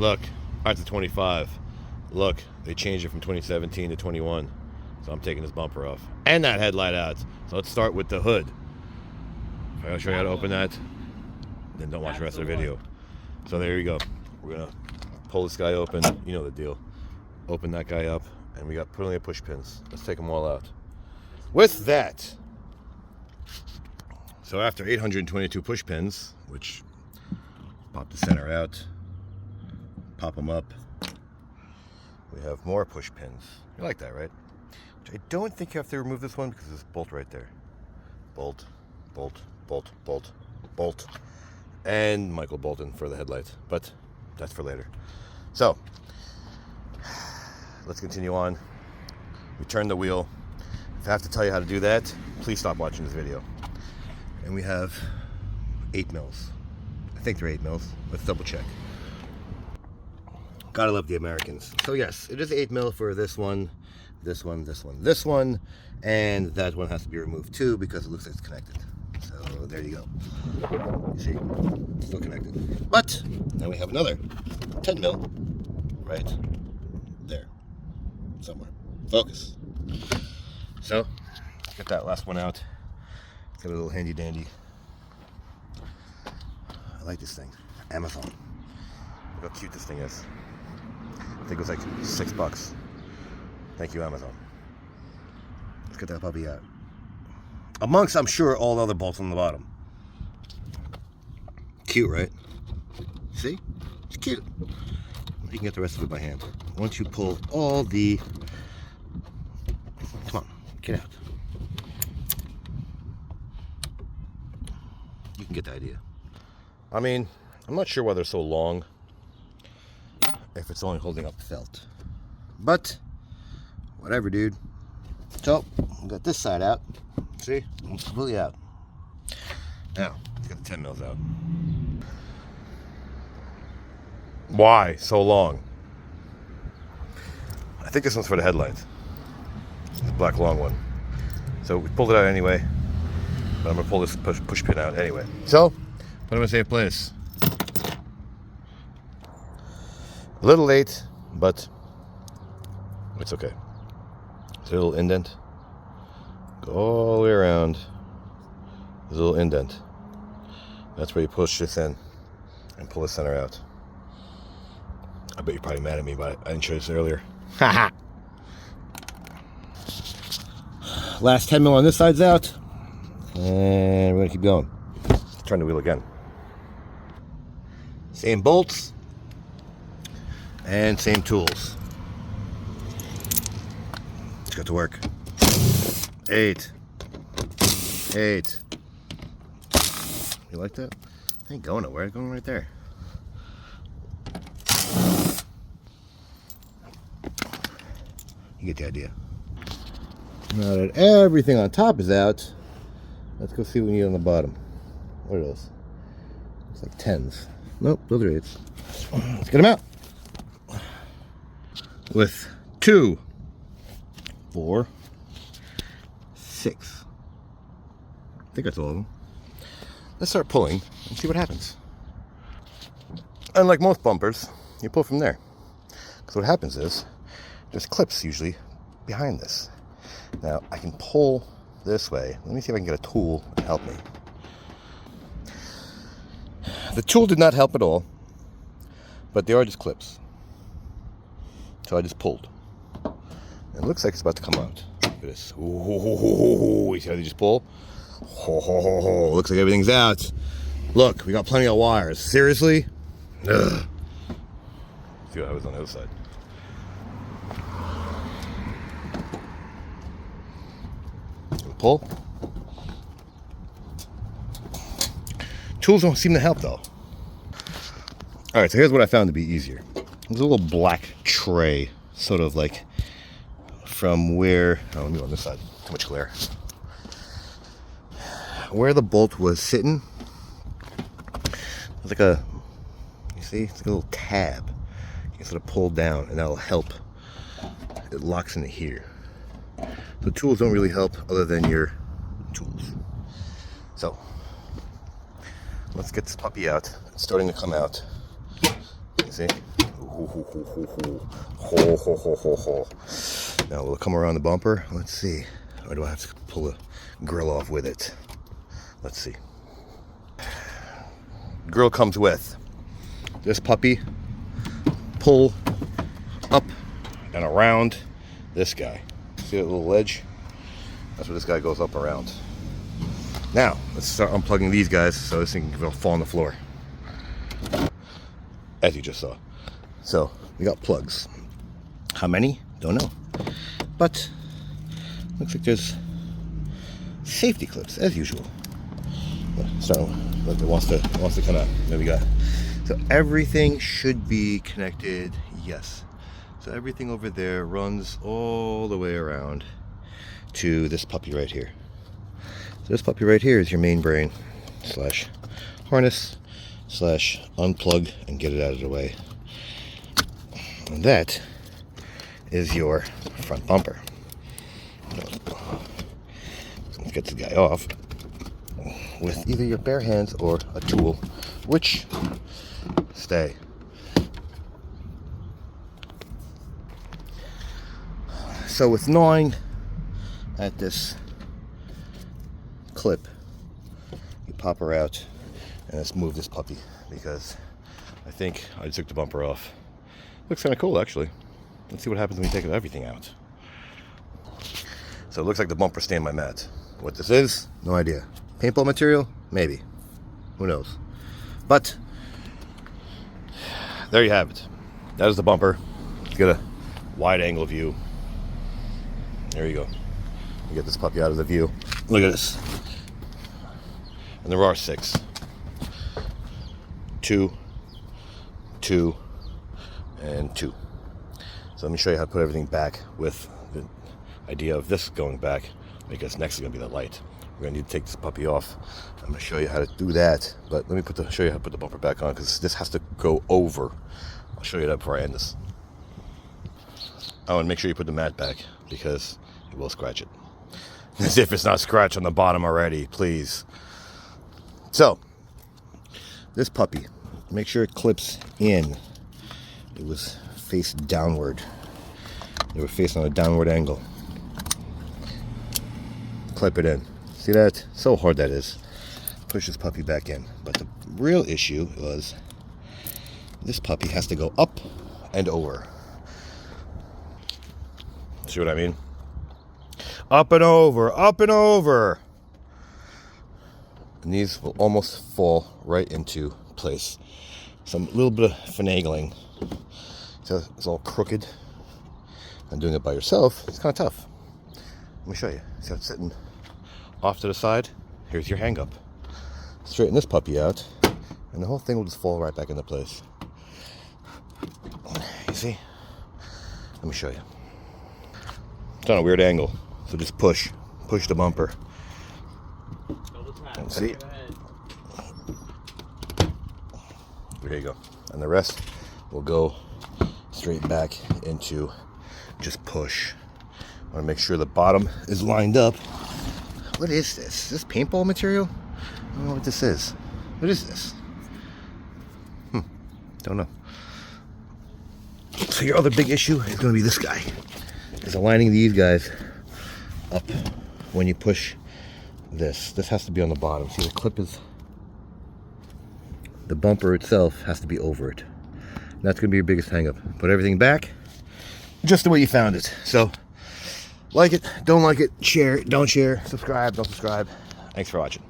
Look, that's a 25. Look, they changed it from 2017 to 21. So I'm taking this bumper off. And that headlight out. So let's start with the hood. I'll show you how to open that. Then don't watch the rest of the video. So there you go. We're going to pull this guy open. You know the deal. Open that guy up. And we got plenty of push pins. Let's take them all out. With that, so after 822 push pins, which pop the center out, pop them up, we have more push pins. You like that, right? Which I don't think you have to remove this one because there's a bolt right there. Bolt, bolt, bolt, bolt, bolt. And Michael Bolton for the headlight. But that's for later. So, let's continue on. We turn the wheel. If I have to tell you how to do that, please stop watching this video. And we have 8 mils. I think they're 8 mils. Let's double check. Gotta love the Americans. So yes, it is 8 mil for this one, this one, this one, this one, and that one has to be removed too because it looks like it's connected. So there you go. You see, it's still connected. But now we have another 10 mil right there, somewhere. Focus. So, get that last one out. It's got a little handy dandy. I like this thing. Amazon. Look how cute this thing is. I think it was like $6. Thank you, Amazon. Let's get that puppy out. Amongst, I'm sure, all the other bolts on the bottom. Cute, right? See? It's cute. You can get the rest of it by hand. Once you pull all the... Come on, get out. You can get the idea. I mean, I'm not sure why they're so long if it's only holding up felt. But, whatever, dude. So, we got this side out. See? It's completely out. Now, let's get the 10 mils out. Why so long? I think this one's for the headlights. The black long one. So we pulled it out anyway. But I'm going to pull this push pin out anyway. So, put them in a safe place. A little late, but it's okay. There's a little indent. Go all the way around. There's a little indent. That's where you push this in and pull the center out. I bet you're probably mad at me, but I didn't show this earlier. Haha. Last 10 mil on this side's out. And we're going to keep going. Let's turn the wheel again. Same bolts. And same tools. Let's get to work. 8. 8. You like that? It ain't going nowhere. It's going right there. You get the idea. Now that everything on top is out, let's go see what we need on the bottom. What are those? It's like 10s. Nope, those are 8s. Let's get them out. With 2, 4, 6. I think that's all of them. Let's start pulling and see what happens. Unlike most bumpers, you pull from there. Because what happens is, there's clips usually behind this. Now, I can pull this way. Let me see if I can get a tool to help me. The tool did not help at all, but they are just clips. So I just pulled. It looks like it's about to come out. Look at this. Ooh, you see how they just pull? Looks like everything's out. Look, we got plenty of wires. Seriously? Ugh. See what happens on the other side. Pull. Tools don't seem to help though. Alright, so here's what I found to be easier. There's a little black tray, sort of like from where, oh, let me go on this side, too much glare. Where the bolt was sitting, there's like a, you see, it's like a little tab. You can sort of pull down and that'll help. It locks into here. The tools don't really help other than your tools. So, let's get this puppy out. It's starting to come out. You see? Now we'll come around the bumper. Let's see. Or do I have to pull the grill off with it? Let's see. Grill comes with this puppy. Pull up and around this guy. See that little ledge? That's where this guy goes up around. Now, let's start unplugging these guys so this thing will fall on the floor. As you just saw. So, we got plugs. How many? Don't know. But, looks like there's safety clips, as usual. So, it wants to kind of, there we go. So, everything should be connected, yes. So, everything over there runs all the way around to this puppy right here. So this puppy right here is your main brain slash harness slash unplug and get it out of the way. And that is your front bumper. So let's get this guy off with either your bare hands or a tool, which stay. So with gnawing at this clip, you pop her out and let's move this puppy because I think I took the bumper off. Looks kind of cool actually. Let's see what happens when we take everything out. So it looks like the bumper stained my mat. What this is, no idea. Paintball material? Maybe. Who knows? But there you have it. That is the bumper. Let's get a wide angle view. There you go. You get this puppy out of the view. Look at this. And there are 6. 2, 2, and 2. So let me show you how to put everything back with the idea of this going back, because next is going to be the light. We're going to need to take this puppy off. I'm going to show you how to do that, but let me show you how to put the bumper back on, because this has to go over. I'll show you that before I end this. I want to make sure you put the mat back, because it will scratch it. As if it's not scratched on the bottom already, please. So, this puppy, make sure it clips in. It was face downward. They were facing on a downward angle. Clip it in. See that? So hard that is. Push this puppy back in. But the real issue was this puppy has to go up and over. See what I mean? Up and over, up and over. And these will almost fall right into place. Some little bit of finagling. So it's all crooked. And doing it by yourself, it's kind of tough. Let me show you. See how it's sitting off to the side? Here's your hang up. Straighten this puppy out, and the whole thing will just fall right back into place. You see? Let me show you. It's on a weird angle, so just push the bumper. And see? There you go. And the rest will go straight back into just push. I want to make sure the bottom is lined up. What is this? Is this paintball material? I don't know what this is. What is this? Don't know. So your other big issue is going to be this guy. Is aligning these guys up when you push this. This has to be on the bottom. See, the clip is... The bumper itself has to be over it. That's going to be your biggest hang up. Put everything back just the way you found it. So, like it, don't like it, share it, don't share, subscribe, don't subscribe. Thanks for watching.